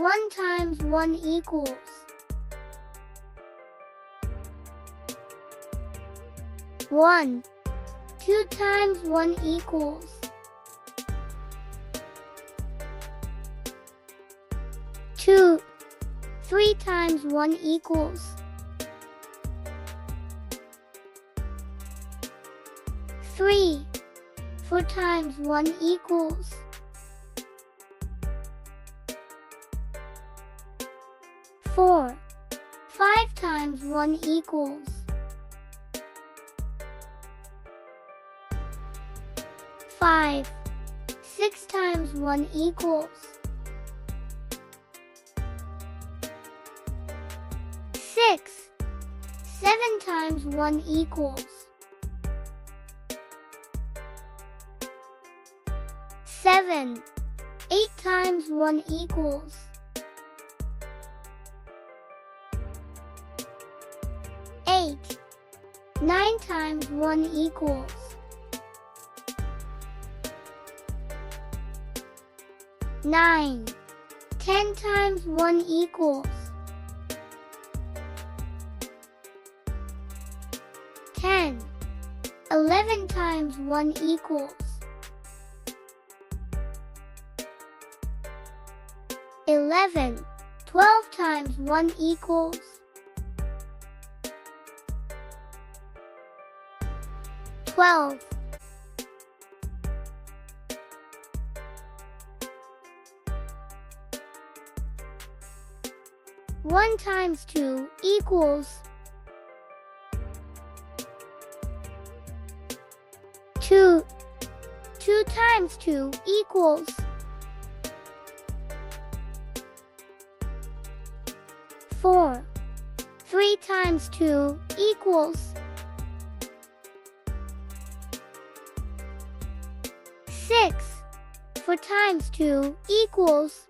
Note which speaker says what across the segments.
Speaker 1: 1 times 1 equals 1. 2 times 1 equals 2. 3 times 1 equals 3. 4 times 1 equals 4. 5 times 1 equals 5. 6 times 1 equals 6. 7 times 1 equals 7. 8 times 1 equals 8. 9 times 1 equals 9. 10 times 1 equals 10. 11 times 1 equals 11. 12 times 1 equals 12. 1 times 2 equals 2. 2 times 2 equals 4. 3 times 2 equals 6. 4 times 2 equals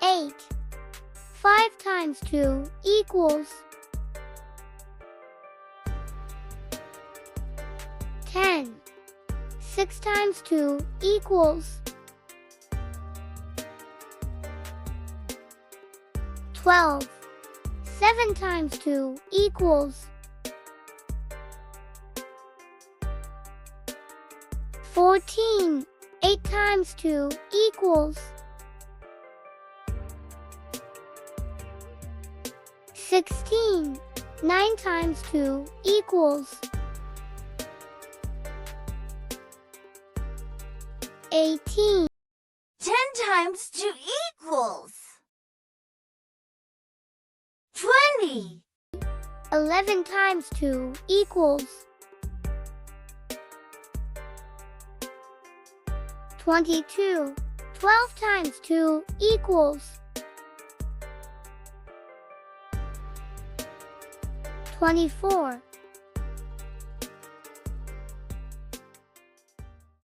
Speaker 1: 8. 5 times 2 equals 10. 6 times 2 equals 12. 7 times 2 equals 14. 8 times 2 equals 16. 9 times 2 equals 18.
Speaker 2: 10 times 2 equals 20.
Speaker 1: 11 times 2 equals 22. 12 times 2 equals 24.